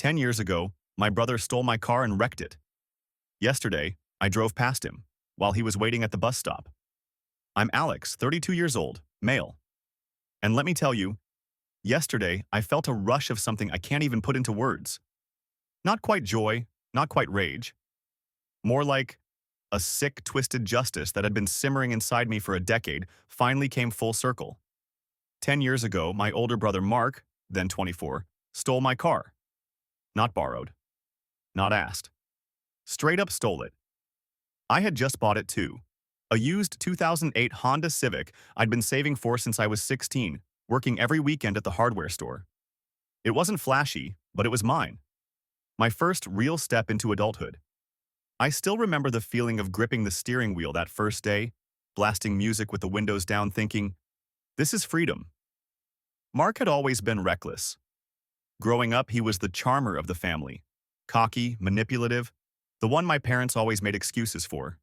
10 years ago, my brother stole my car and wrecked it. Yesterday, I drove past him while he was waiting at the bus stop. I'm Alex, 32 years old, male. And let me tell you, yesterday I felt a rush of something I can't even put into words. Not quite joy, not quite rage. More like a sick, twisted justice that had been simmering inside me for a decade finally came full circle. 10 years ago, my older brother Mark, then 24, stole my car. Not borrowed. Not asked. Straight up stole it. I had just bought it too. A used 2008 Honda Civic I'd been saving for since I was 16, working every weekend at the hardware store. It wasn't flashy, but it was mine. My first real step into adulthood. I still remember the feeling of gripping the steering wheel that first day, blasting music with the windows down thinking, this is freedom. Mark had always been reckless. Growing up, he was the charmer of the family. Cocky, manipulative, the one my parents always made excuses for.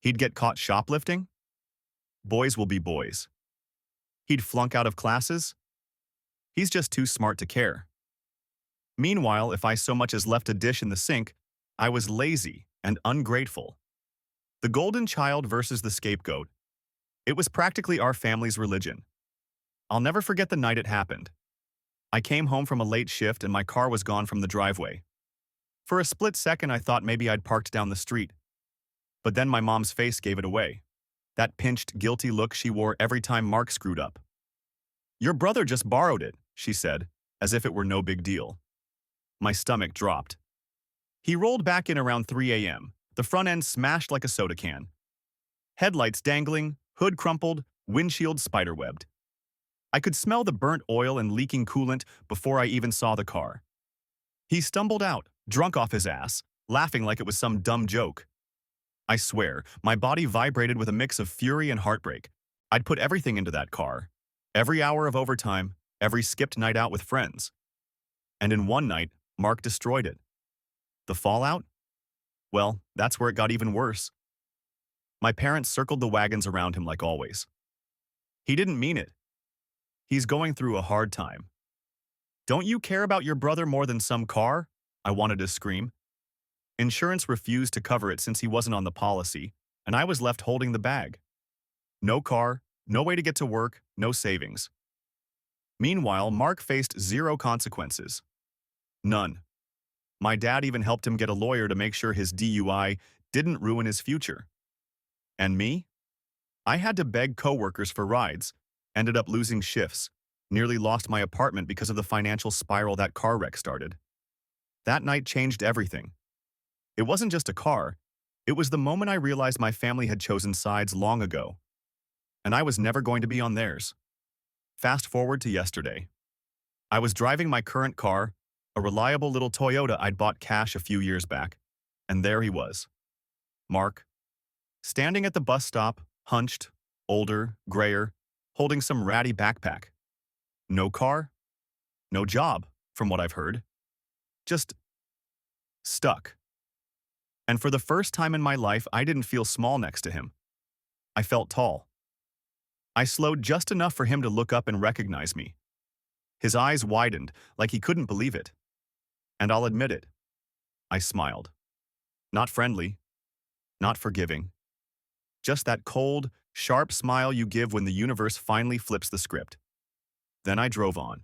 He'd get caught shoplifting? Boys will be boys. He'd flunk out of classes? He's just too smart to care. Meanwhile, if I so much as left a dish in the sink, I was lazy and ungrateful. The golden child versus the scapegoat. It was practically our family's religion. I'll never forget the night it happened. I came home from a late shift and my car was gone from the driveway. For a split second, I thought maybe I'd parked down the street. But then my mom's face gave it away. That pinched, guilty look she wore every time Mark screwed up. Your brother just borrowed it, she said, as if it were no big deal. My stomach dropped. He rolled back in around 3 a.m., the front end smashed like a soda can. Headlights dangling, hood crumpled, windshield spiderwebbed. I could smell the burnt oil and leaking coolant before I even saw the car. He stumbled out, drunk off his ass, laughing like it was some dumb joke. I swear, my body vibrated with a mix of fury and heartbreak. I'd put everything into that car. Every hour of overtime, every skipped night out with friends. And in one night, Mark destroyed it. The fallout? Well, that's where it got even worse. My parents circled the wagons around him like always. He didn't mean it. He's going through a hard time. Don't you care about your brother more than some car? I wanted to scream. Insurance refused to cover it since he wasn't on the policy, and I was left holding the bag. No car, no way to get to work, no savings. Meanwhile, Mark faced zero consequences. None. My dad even helped him get a lawyer to make sure his DUI didn't ruin his future. And me? I had to beg coworkers for rides, ended up losing shifts, nearly lost my apartment because of the financial spiral that car wreck started. That night changed everything. It wasn't just a car, it was the moment I realized my family had chosen sides long ago, and I was never going to be on theirs. Fast forward to yesterday. I was driving my current car, a reliable little Toyota I'd bought cash a few years back, and there he was. Mark. Standing at the bus stop, hunched, older, grayer, holding some ratty backpack. No car, no job, from what I've heard. Just stuck. And for the first time in my life, I didn't feel small next to him. I felt tall. I slowed just enough for him to look up and recognize me. His eyes widened, like he couldn't believe it. And I'll admit it. I smiled. Not friendly, not forgiving. Just that cold, sharp smile you give when the universe finally flips the script. Then I drove on.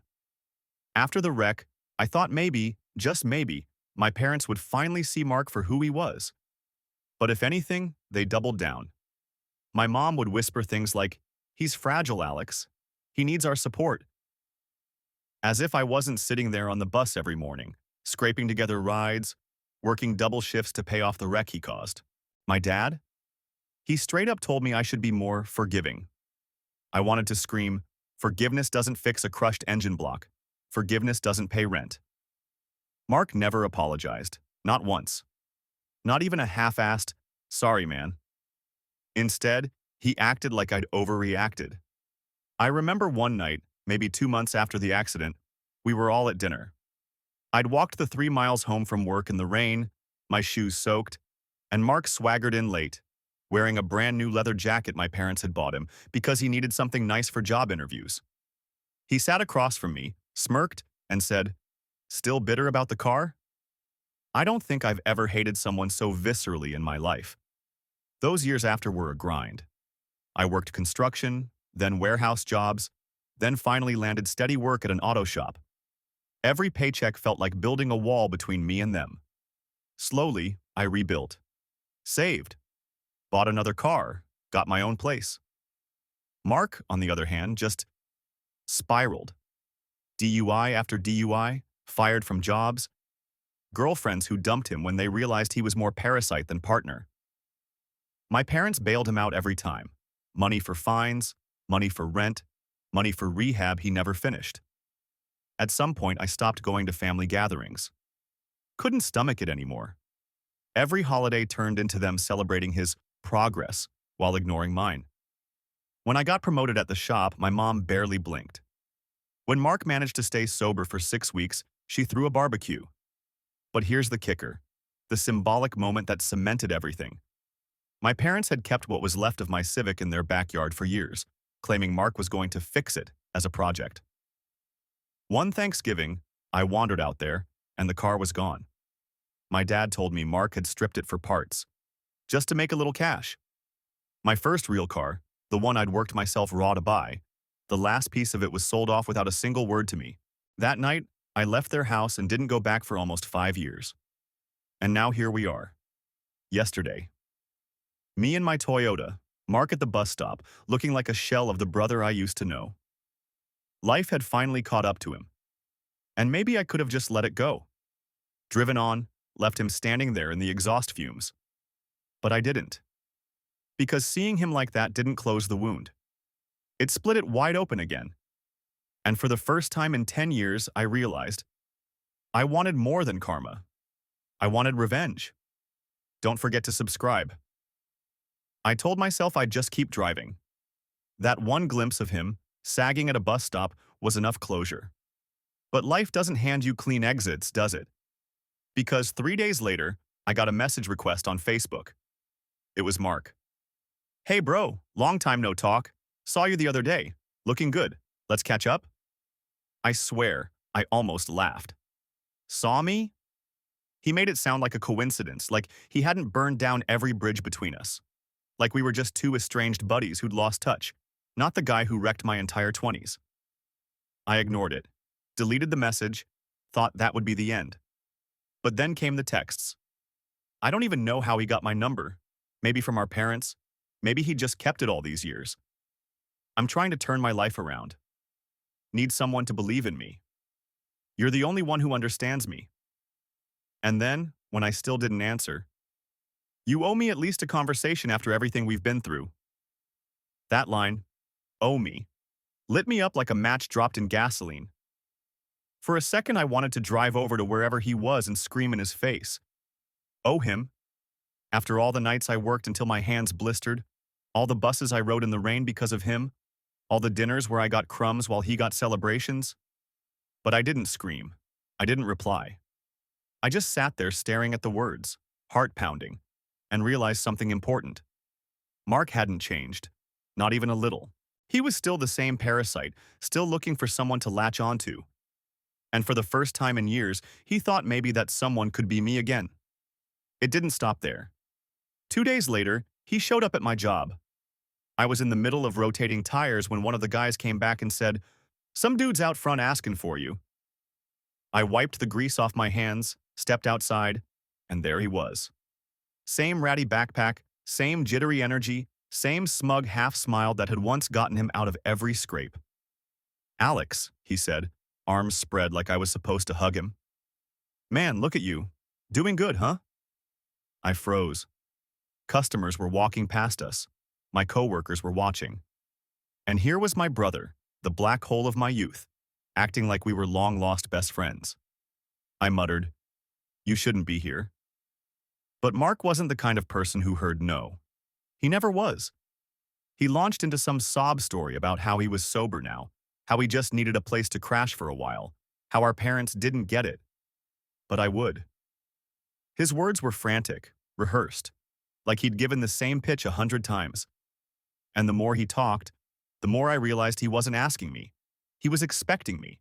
After the wreck, I thought maybe, just maybe, my parents would finally see Mark for who he was. But if anything, they doubled down. My mom would whisper things like, "He's fragile, Alex. He needs our support." As if I wasn't sitting there on the bus every morning, scraping together rides, working double shifts to pay off the wreck he caused. My dad? He straight up told me I should be more forgiving. I wanted to scream, "Forgiveness doesn't fix a crushed engine block. Forgiveness doesn't pay rent." Mark never apologized, not once. Not even a half-assed, "Sorry, man." Instead, he acted like I'd overreacted. I remember one night, maybe 2 months after the accident, we were all at dinner. I'd walked the 3 miles home from work in the rain, my shoes soaked, and Mark swaggered in late, wearing a brand new leather jacket my parents had bought him because he needed something nice for job interviews. He sat across from me, smirked, and said, Still bitter about the car? I don't think I've ever hated someone so viscerally in my life. Those years after were a grind. I worked construction, then warehouse jobs, then finally landed steady work at an auto shop. Every paycheck felt like building a wall between me and them. Slowly, I rebuilt. Saved. Bought another car. Got my own place. Mark, on the other hand, just spiraled. DUI after DUI, fired from jobs, girlfriends who dumped him when they realized he was more parasite than partner. My parents bailed him out every time. Money for fines, money for rent, money for rehab he never finished. At some point, I stopped going to family gatherings. Couldn't stomach it anymore. Every holiday turned into them celebrating his progress while ignoring mine. When I got promoted at the shop, my mom barely blinked. When Mark managed to stay sober for 6 weeks, she threw a barbecue. But here's the kicker, the symbolic moment that cemented everything. My parents had kept what was left of my Civic in their backyard for years, claiming Mark was going to fix it as a project. One Thanksgiving, I wandered out there, and the car was gone. My dad told me Mark had stripped it for parts, just to make a little cash. My first real car, the one I'd worked myself raw to buy, the last piece of it was sold off without a single word to me. That night, I left their house and didn't go back for almost 5 years. And now here we are. Yesterday. Me and my Toyota, Mark at the bus stop, looking like a shell of the brother I used to know. Life had finally caught up to him. And maybe I could have just let it go. Driven on, left him standing there in the exhaust fumes. But I didn't. Because seeing him like that didn't close the wound. It split it wide open again. And for the first time in 10 years, I realized I wanted more than karma. I wanted revenge. Don't forget to subscribe. I told myself I'd just keep driving. That one glimpse of him, sagging at a bus stop, was enough closure. But life doesn't hand you clean exits, does it? Because 3 days later, I got a message request on Facebook. It was Mark. Hey bro, long time no talk. Saw you the other day. Looking good. Let's catch up? I swear, I almost laughed. Saw me? He made it sound like a coincidence, like he hadn't burned down every bridge between us. Like we were just two estranged buddies who'd lost touch, not the guy who wrecked my entire 20s. I ignored it, deleted the message, thought that would be the end. But then came the texts. I don't even know how he got my number. Maybe from our parents. Maybe he just kept it all these years. I'm trying to turn my life around. Need someone to believe in me. You're the only one who understands me. And then, when I still didn't answer, you owe me at least a conversation after everything we've been through. That line, owe me, lit me up like a match dropped in gasoline. For a second, I wanted to drive over to wherever he was and scream in his face. Owe him? After all the nights I worked until my hands blistered, all the buses I rode in the rain because of him, all the dinners where I got crumbs while he got celebrations. But I didn't scream. I didn't reply. I just sat there staring at the words, heart pounding, and realized something important. Mark hadn't changed, not even a little. He was still the same parasite, still looking for someone to latch onto. And for the first time in years, he thought maybe that someone could be me again. It didn't stop there. 2 days later, he showed up at my job. I was in the middle of rotating tires when one of the guys came back and said, "Some dude's out front asking for you." I wiped the grease off my hands, stepped outside, and there he was. Same ratty backpack, same jittery energy, same smug half-smile that had once gotten him out of every scrape. "Alex," he said, arms spread like I was supposed to hug him. "Man, look at you. Doing good, huh?" I froze. Customers were walking past us. My coworkers were watching. And here was my brother, the black hole of my youth, acting like we were long-lost best friends. I muttered, "You shouldn't be here." But Mark wasn't the kind of person who heard no. He never was. He launched into some sob story about how he was sober now, how he just needed a place to crash for a while, how our parents didn't get it. But I would. His words were frantic, rehearsed, like he'd given the same pitch 100 times. And the more he talked, the more I realized he wasn't asking me. He was expecting me.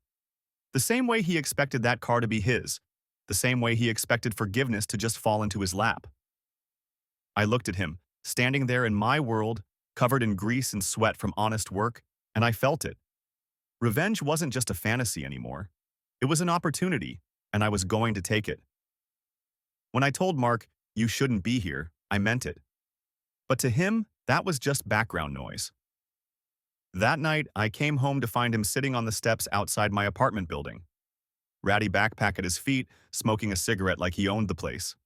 The same way he expected that car to be his. The same way he expected forgiveness to just fall into his lap. I looked at him, standing there in my world, covered in grease and sweat from honest work, and I felt it. Revenge wasn't just a fantasy anymore. It was an opportunity, and I was going to take it. When I told Mark, "You shouldn't be here," I meant it. But to him, that was just background noise. That night, I came home to find him sitting on the steps outside my apartment building. Ratty backpack at his feet, smoking a cigarette like he owned the place.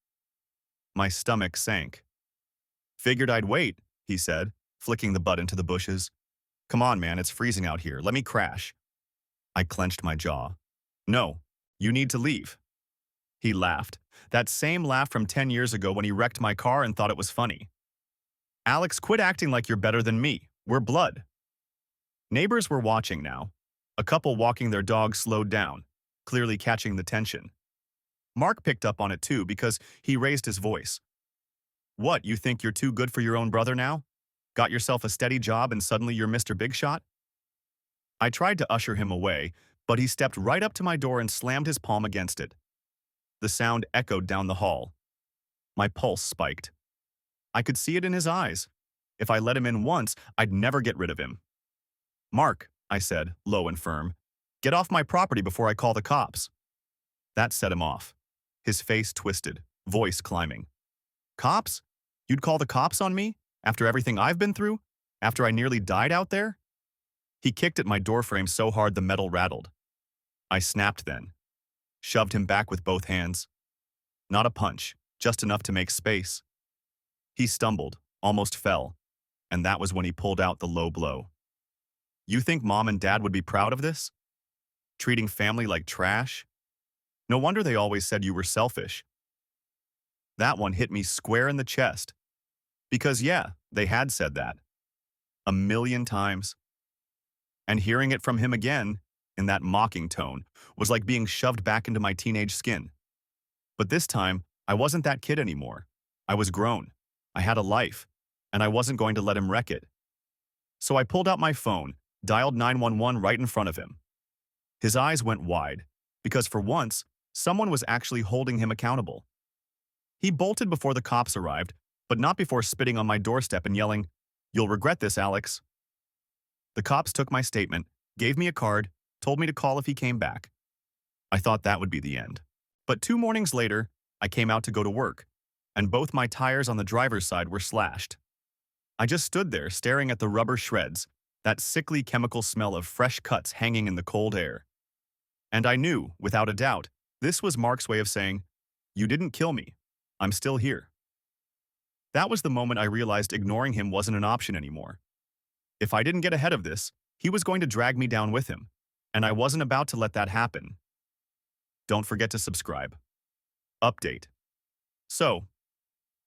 My stomach sank. "Figured I'd wait," he said, flicking the butt into the bushes. "Come on, man, it's freezing out here. Let me crash." I clenched my jaw. "No, you need to leave." He laughed. That same laugh from 10 years ago when he wrecked my car and thought it was funny. "Alex, quit acting like you're better than me. We're blood." Neighbors were watching now. A couple walking their dog slowed down, clearly catching the tension. Mark picked up on it too because he raised his voice. "What, you think you're too good for your own brother now? Got yourself a steady job and suddenly you're Mr. Big Shot?" I tried to usher him away, but he stepped right up to my door and slammed his palm against it. The sound echoed down the hall. My pulse spiked. I could see it in his eyes. If I let him in once, I'd never get rid of him. "Mark," I said, low and firm, "get off my property before I call the cops." That set him off. His face twisted, voice climbing. "Cops? You'd call the cops on me? After everything I've been through? After I nearly died out there?" He kicked at my doorframe so hard the metal rattled. I snapped then. Shoved him back with both hands. Not a punch, just enough to make space. He stumbled, almost fell, and that was when he pulled out the low blow. "You think Mom and Dad would be proud of this? Treating family like trash? No wonder they always said you were selfish." That one hit me square in the chest. Because yeah, they had said that. 1,000,000 times. And hearing it from him again, in that mocking tone, was like being shoved back into my teenage skin. But this time, I wasn't that kid anymore. I was grown. I had a life, and I wasn't going to let him wreck it. So I pulled out my phone, dialed 911 right in front of him. His eyes went wide, because for once, someone was actually holding him accountable. He bolted before the cops arrived, but not before spitting on my doorstep and yelling, "You'll regret this, Alex." The cops took my statement, gave me a card, told me to call if he came back. I thought that would be the end. But 2 mornings later, I came out to go to work, and both my tires on the driver's side were slashed. I just stood there staring at the rubber shreds, that sickly chemical smell of fresh cuts hanging in the cold air. And I knew, without a doubt, this was Mark's way of saying, "You didn't kill me. I'm still here." That was the moment I realized ignoring him wasn't an option anymore. If I didn't get ahead of this, he was going to drag me down with him, and I wasn't about to let that happen. Don't forget to subscribe. Update. So,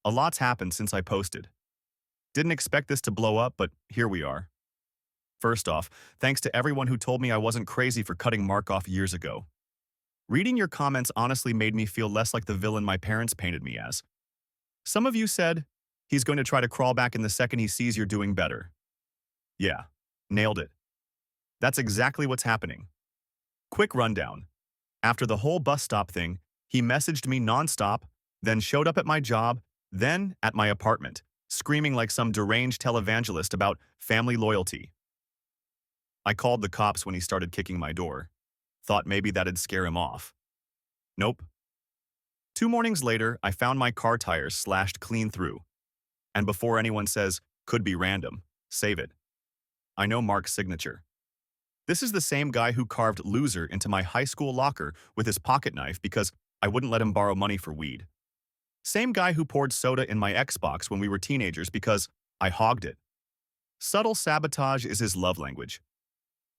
a lot's happened since I posted. Didn't expect this to blow up, but here we are. First off, thanks to everyone who told me I wasn't crazy for cutting Mark off years ago. Reading your comments honestly made me feel less like the villain my parents painted me as. Some of you said, "He's going to try to crawl back in the second he sees you're doing better." Yeah, nailed it. That's exactly what's happening. Quick rundown. After the whole bus stop thing, he messaged me nonstop, then showed up at my job, then at my apartment, screaming like some deranged televangelist about family loyalty. I called the cops when he started kicking my door. Thought maybe that'd scare him off. Nope. 2 mornings later, I found my car tires slashed clean through. And before anyone says, "Could be random," save it. I know Mark's signature. This is the same guy who carved "loser" into my high school locker with his pocket knife because I wouldn't let him borrow money for weed. Same guy who poured soda in my Xbox when we were teenagers because I hogged it. Subtle sabotage is his love language.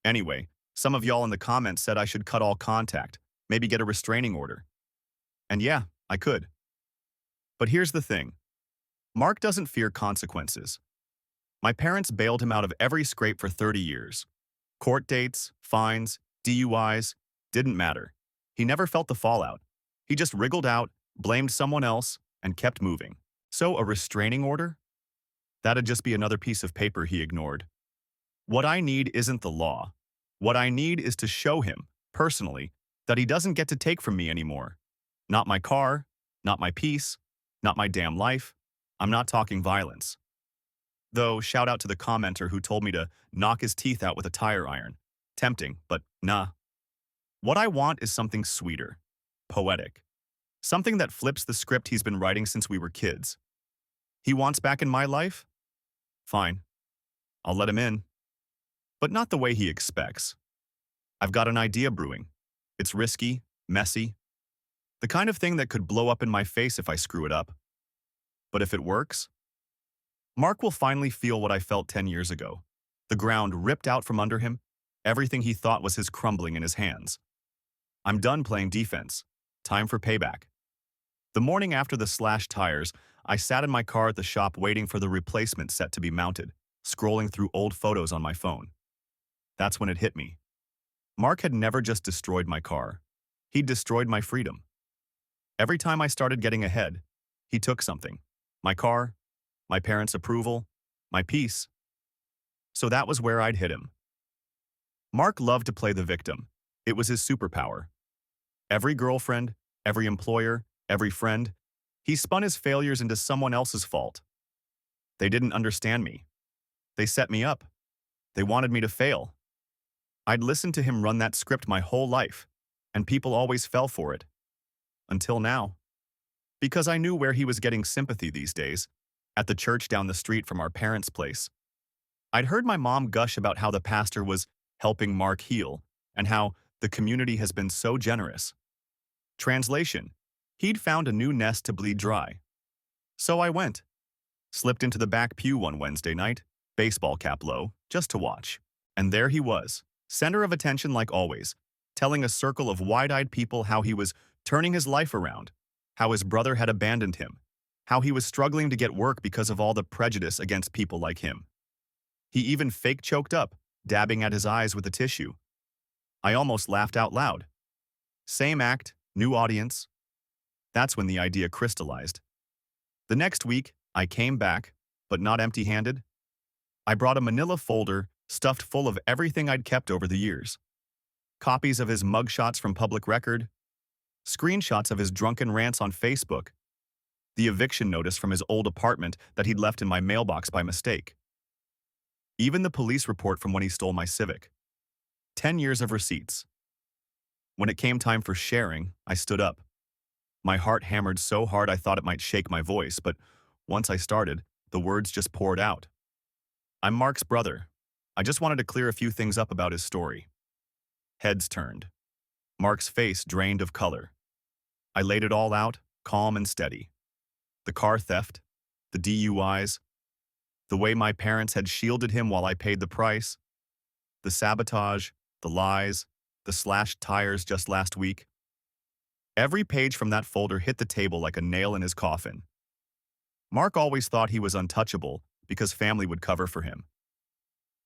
Anyway, some of y'all in the comments said I should cut all contact, maybe get a restraining order. And yeah, I could. But here's the thing. Mark doesn't fear consequences. My parents bailed him out of every scrape for 30 years. Court dates, fines, DUIs, didn't matter. He never felt the fallout. He just wriggled out, blamed someone else, and kept moving. So a restraining order? That'd just be another piece of paper he ignored. What I need isn't the law. What I need is to show him personally, that he doesn't get to take from me anymore. Not my car, not my peace, not my damn life. I'm not talking violence. Though, shout out to the commenter who told me to knock his teeth out with a tire iron. Tempting, but nah. What I want is something sweeter, poetic. Something that flips the script he's been writing since we were kids. He wants back in my life? Fine. I'll let him in. But not the way he expects. I've got an idea brewing. It's risky, messy, the kind of thing that could blow up in my face if I screw it up. But if it works, Mark will finally feel what I felt 10 years ago. The ground ripped out from under him, everything he thought was his crumbling in his hands. I'm done playing defense. Time for payback. The morning after the slashed tires, I sat in my car at the shop waiting for the replacement set to be mounted, scrolling through old photos on my phone. That's when it hit me. Mark had never just destroyed my car. He'd destroyed my freedom. Every time I started getting ahead, he took something. My car, my parents' approval, my peace. So that was where I'd hit him. Mark loved to play the victim. It was his superpower. Every girlfriend, every employer, every friend, he spun his failures into someone else's fault. They didn't understand me. They set me up. They wanted me to fail. I'd listened to him run that script my whole life, and people always fell for it. Until now. Because I knew where he was getting sympathy these days, at the church down the street from our parents' place. I'd heard my mom gush about how the pastor was helping Mark heal, and how the community has been so generous. Translation: he'd found a new nest to bleed dry. So I went. Slipped into the back pew one Wednesday night, baseball cap low, just to watch. And there he was, center of attention like always, telling a circle of wide-eyed people how he was turning his life around, how his brother had abandoned him, how he was struggling to get work because of all the prejudice against people like him. He even fake choked up, dabbing at his eyes with a tissue. I almost laughed out loud. Same act, new audience. That's when the idea crystallized. The next week, I came back, but not empty-handed. I brought a manila folder stuffed full of everything I'd kept over the years. Copies of his mugshots from public record, screenshots of his drunken rants on Facebook, the eviction notice from his old apartment that he'd left in my mailbox by mistake. Even the police report from when he stole my Civic. 10 years of receipts. When it came time for sharing, I stood up. My heart hammered so hard I thought it might shake my voice, but once I started, the words just poured out. I'm Mark's brother. I just wanted to clear a few things up about his story. Heads turned. Mark's face drained of color. I laid it all out, calm and steady. The car theft, the DUIs, the way my parents had shielded him while I paid the price, the sabotage, the lies, the slashed tires just last week. Every page from that folder hit the table like a nail in his coffin. Mark always thought he was untouchable because family would cover for him.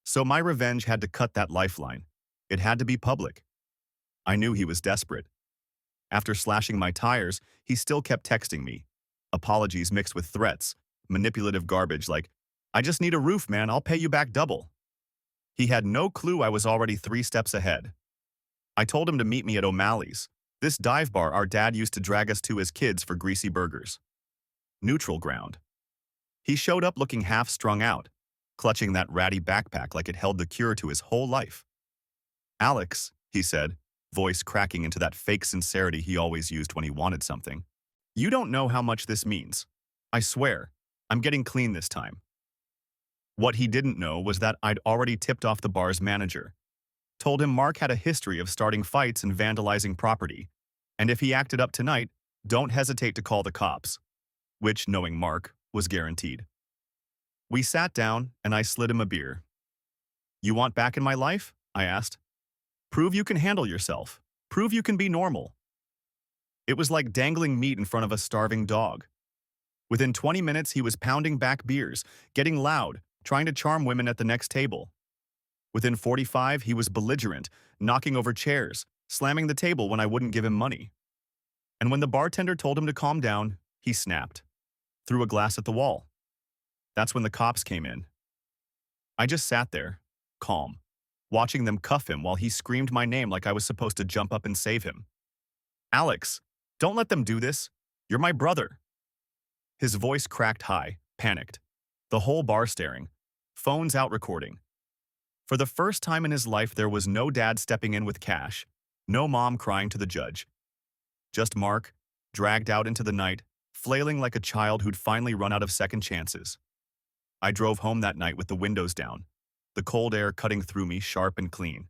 So my revenge had to cut that lifeline. It had to be public. I knew he was desperate. After slashing my tires, he still kept texting me. Apologies mixed with threats, manipulative garbage like, I just need a roof, man, I'll pay you back double. He had no clue I was already 3 steps ahead. I told him to meet me at O'Malley's, this dive bar our dad used to drag us to as kids for greasy burgers. Neutral ground. He showed up looking half strung out, clutching that ratty backpack like it held the cure to his whole life. Alex, he said, voice cracking into that fake sincerity he always used when he wanted something. You don't know how much this means. I swear, I'm getting clean this time. What he didn't know was that I'd already tipped off the bar's manager. Told him Mark had a history of starting fights and vandalizing property, and if he acted up tonight, don't hesitate to call the cops. Which, knowing Mark, was guaranteed. We sat down, and I slid him a beer. You want back in my life? I asked. Prove you can handle yourself. Prove you can be normal. It was like dangling meat in front of a starving dog. Within 20 minutes, he was pounding back beers, getting loud, trying to charm women at the next table. Within 45, he was belligerent, knocking over chairs, slamming the table when I wouldn't give him money. And when the bartender told him to calm down, he snapped, threw a glass at the wall. That's when the cops came in. I just sat there, calm. watching them cuff him while he screamed my name like I was supposed to jump up and save him. Alex, don't let them do this. You're my brother. His voice cracked high, panicked. The whole bar staring. Phones out recording. For the first time in his life, there was no dad stepping in with cash, no mom crying to the judge. Just Mark, dragged out into the night, flailing like a child who'd finally run out of second chances. I drove home that night with the windows down, the cold air cutting through me sharp and clean.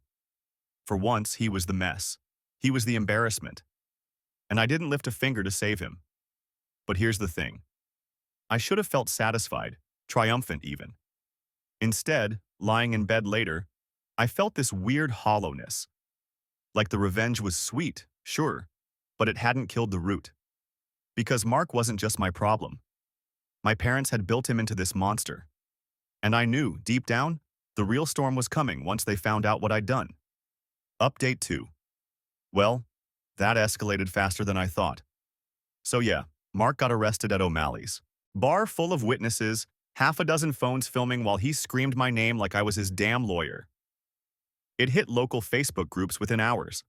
For once, he was the mess. He was the embarrassment. And I didn't lift a finger to save him. But here's the thing. I should have felt satisfied, triumphant even. Instead, lying in bed later, I felt this weird hollowness. Like the revenge was sweet, sure, but it hadn't killed the root. Because Mark wasn't just my problem. My parents had built him into this monster. And I knew, deep down, the real storm was coming once they found out what I'd done. Update 2. Well, that escalated faster than I thought. So yeah, Mark got arrested at O'Malley's. Bar full of witnesses, half a dozen phones filming while he screamed my name like I was his damn lawyer. It hit local Facebook groups within hours.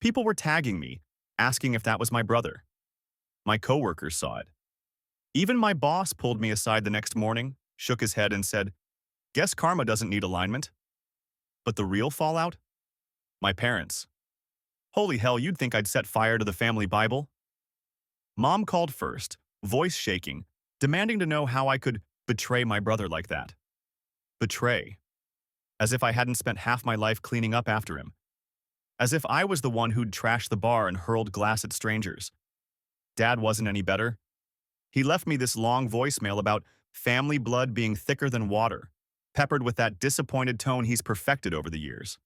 People were tagging me, asking if that was my brother. My coworkers saw it. Even my boss pulled me aside the next morning, shook his head and said, "Guess karma doesn't need alignment." But the real fallout? My parents. Holy hell, you'd think I'd set fire to the family Bible. Mom called first, voice shaking, demanding to know how I could betray my brother like that. Betray. As if I hadn't spent half my life cleaning up after him. As if I was the one who'd trashed the bar and hurled glass at strangers. Dad wasn't any better. He left me this long voicemail about family blood being thicker than water, peppered with that disappointed tone he's perfected over the years.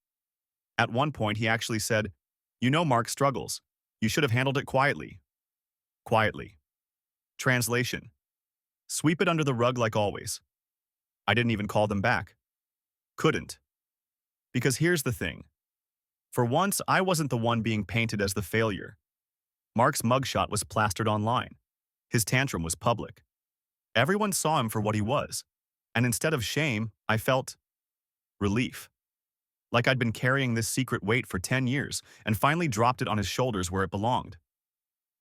At one point, he actually said, "You know Mark struggles. You should have handled it quietly." Quietly. Translation. Sweep it under the rug like always. I didn't even call them back. Couldn't. Because here's the thing. For once, I wasn't the one being painted as the failure. Mark's mugshot was plastered online. His tantrum was public. Everyone saw him for what he was. And instead of shame, I felt relief. Like I'd been carrying this secret weight for 10 years and finally dropped it on his shoulders where it belonged.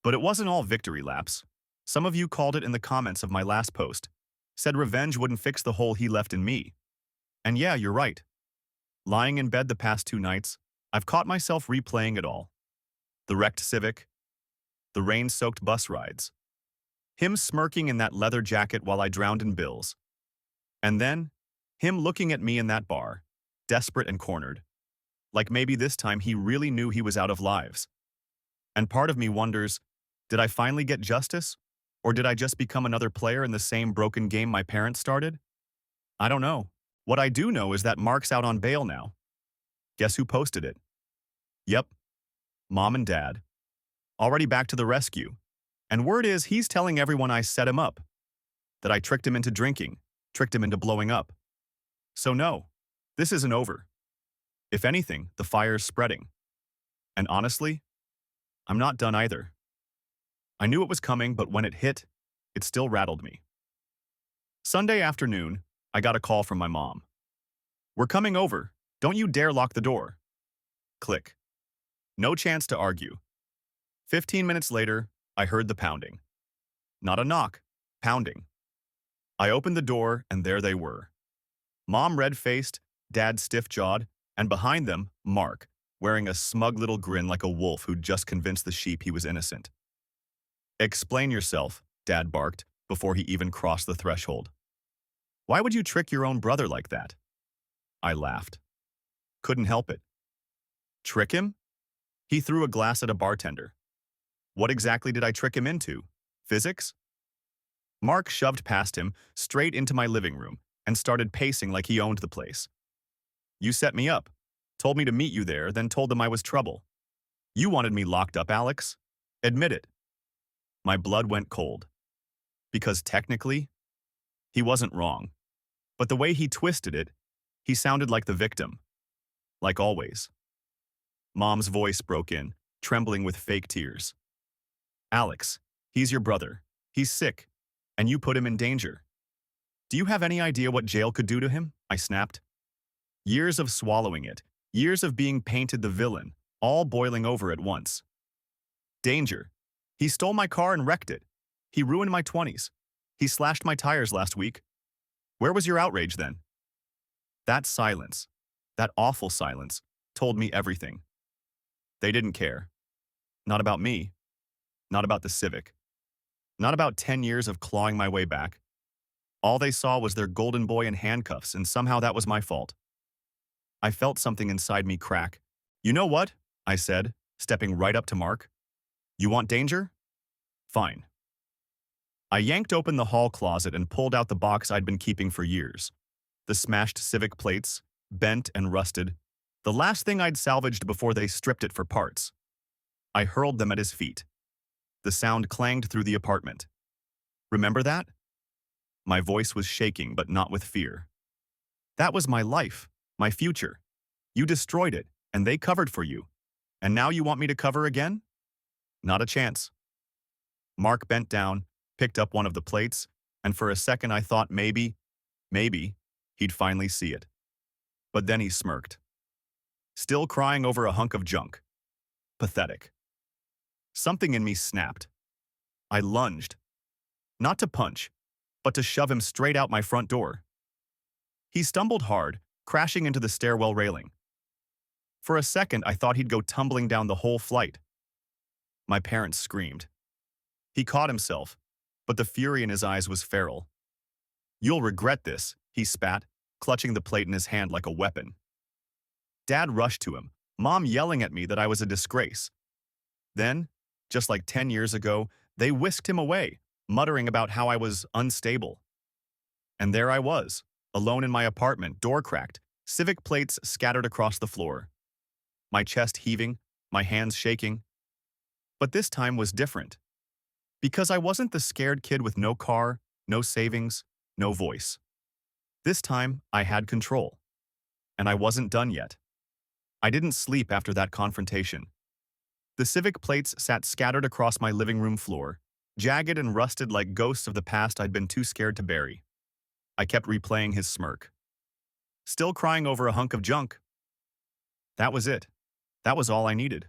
But it wasn't all victory laps. Some of you called it in the comments of my last post. Said revenge wouldn't fix the hole he left in me. And yeah, you're right. Lying in bed the past 2 nights, I've caught myself replaying it all. The wrecked Civic, the rain-soaked bus rides, him smirking in that leather jacket while I drowned in bills. And then, him looking at me in that bar, desperate and cornered. Like maybe this time he really knew he was out of lives. And part of me wonders, did I finally get justice? Or did I just become another player in the same broken game my parents started? I don't know. What I do know is that Mark's out on bail now. Guess who posted it? Yep, Mom and Dad. Already back to the rescue. And word is he's telling everyone I set him up. That I tricked him into drinking, tricked him into blowing up. So no, this isn't over. If anything, the fire's spreading. And honestly, I'm not done either. I knew it was coming, but when it hit, it still rattled me. Sunday afternoon, I got a call from my mom. "We're coming over. Don't you dare lock the door." Click. No chance to argue. 15 minutes later, I heard the pounding. Not a knock, pounding. I opened the door, and there they were. Mom red-faced, Dad stiff-jawed, and behind them, Mark, wearing a smug little grin like a wolf who'd just convinced the sheep he was innocent. "Explain yourself," Dad barked, before he even crossed the threshold. "Why would you trick your own brother like that?" I laughed. Couldn't help it. Trick him? He threw a glass at a bartender. What exactly did I trick him into? Physics? Mark shoved past him, straight into my living room, and started pacing like he owned the place. "You set me up, told me to meet you there, then told them I was trouble. You wanted me locked up, Alex. Admit it." My blood went cold. Because technically, he wasn't wrong. But the way he twisted it, he sounded like the victim. Like always. Mom's voice broke in, trembling with fake tears. "Alex, he's your brother. He's sick, and you put him in danger. Do you have any idea what jail could do to him?" I snapped. Years of swallowing it, years of being painted the villain, all boiling over at once. Danger. He stole my car and wrecked it. He ruined my 20s. He slashed my tires last week. Where was your outrage then? That silence, that awful silence, told me everything. They didn't care. Not about me. Not about the Civic. Not about 10 years of clawing my way back. All they saw was their golden boy in handcuffs, and somehow that was my fault. I felt something inside me crack. You know what? I said, stepping right up to Mark. You want danger? Fine. I yanked open the hall closet and pulled out the box I'd been keeping for years. The smashed Civic plates, bent and rusted, the last thing I'd salvaged before they stripped it for parts. I hurled them at his feet. The sound clanged through the apartment. Remember that? My voice was shaking, but not with fear. That was my life, my future. You destroyed it, and they covered for you. And now you want me to cover again? Not a chance. Mark bent down, picked up one of the plates, and for a second I thought maybe, he'd finally see it. But then he smirked. Still crying over a hunk of junk. Pathetic. Something in me snapped. I lunged. Not to punch, but to shove him straight out my front door. He stumbled hard, crashing into the stairwell railing. For a second, I thought he'd go tumbling down the whole flight. My parents screamed. He caught himself, but the fury in his eyes was feral. You'll regret this, he spat, clutching the plate in his hand like a weapon. Dad rushed to him, Mom yelling at me that I was a disgrace. Then, just like 10 years ago, they whisked him away, muttering about how I was unstable. And there I was, alone in my apartment, door cracked, Civic plates scattered across the floor. My chest heaving, my hands shaking. But this time was different. Because I wasn't the scared kid with no car, no savings, no voice. This time, I had control. And I wasn't done yet. I didn't sleep after that confrontation. The Civic plates sat scattered across my living room floor, jagged and rusted like ghosts of the past I'd been too scared to bury. I kept replaying his smirk. Still crying over a hunk of junk. That was it. That was all I needed.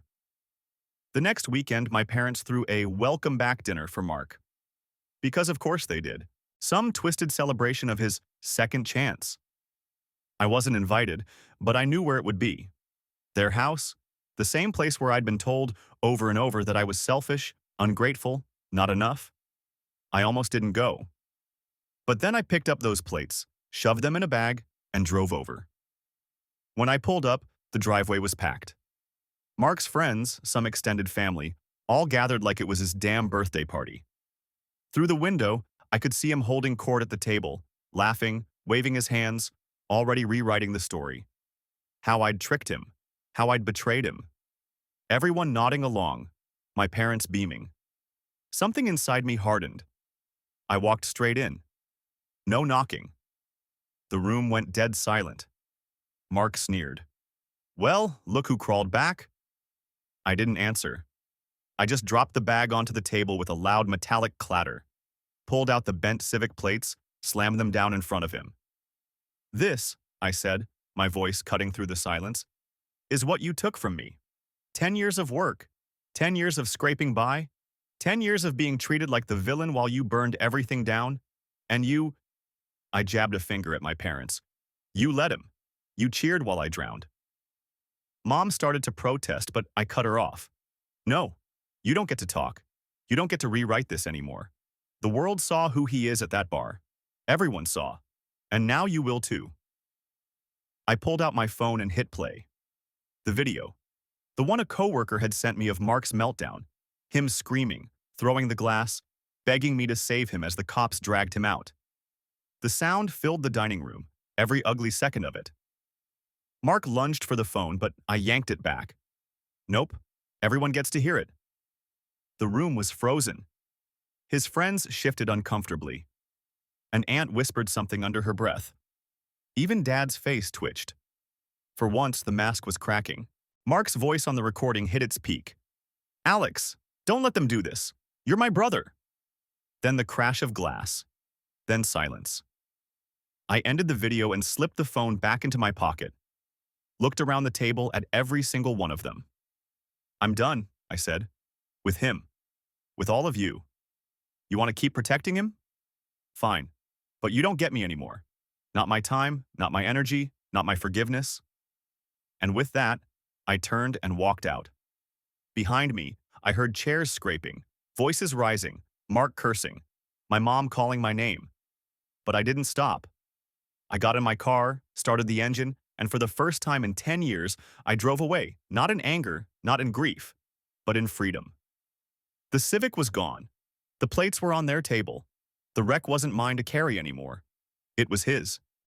The next weekend, my parents threw a welcome back dinner for Mark. Because of course they did. Some twisted celebration of his second chance. I wasn't invited, but I knew where it would be. Their house, the same place where I'd been told over and over that I was selfish, ungrateful, not enough. I almost didn't go. But then I picked up those plates, shoved them in a bag, and drove over. When I pulled up, the driveway was packed. Mark's friends, some extended family, all gathered like it was his damn birthday party. Through the window, I could see him holding court at the table, laughing, waving his hands, already rewriting the story. How I'd tricked him, how I'd betrayed him. Everyone nodding along, my parents beaming. Something inside me hardened. I walked straight in. No knocking. The room went dead silent. Mark sneered. Well, look who crawled back. I didn't answer. I just dropped the bag onto the table with a loud metallic clatter, pulled out the bent Civic plates, slammed them down in front of him. This, I said, my voice cutting through the silence, is what you took from me. 10 years of work, 10 years of scraping by, 10 years of being treated like the villain while you burned everything down, and you... I jabbed a finger at my parents. You let him. You cheered while I drowned. Mom started to protest, but I cut her off. No, you don't get to talk. You don't get to rewrite this anymore. The world saw who he is at that bar. Everyone saw. And now you will too. I pulled out my phone and hit play. The video. The one a coworker had sent me of Mark's meltdown. Him screaming, throwing the glass, begging me to save him as the cops dragged him out. The sound filled the dining room, every ugly second of it. Mark lunged for the phone, but I yanked it back. Nope, everyone gets to hear it. The room was frozen. His friends shifted uncomfortably. An aunt whispered something under her breath. Even Dad's face twitched. For once, the mask was cracking. Mark's voice on the recording hit its peak. Alex, don't let them do this. You're my brother. Then the crash of glass. Then silence. I ended the video and slipped the phone back into my pocket, looked around the table at every single one of them. I'm done, I said. With him. With all of you. You want to keep protecting him? Fine. But you don't get me anymore. Not my time, not my energy, not my forgiveness. And with that, I turned and walked out. Behind me, I heard chairs scraping, voices rising, Mark cursing, my mom calling my name. But I didn't stop. I got in my car, started the engine, and for the first time in 10 years, I drove away, not in anger, not in grief, but in freedom. The Civic was gone. The plates were on their table. The wreck wasn't mine to carry anymore. It was his.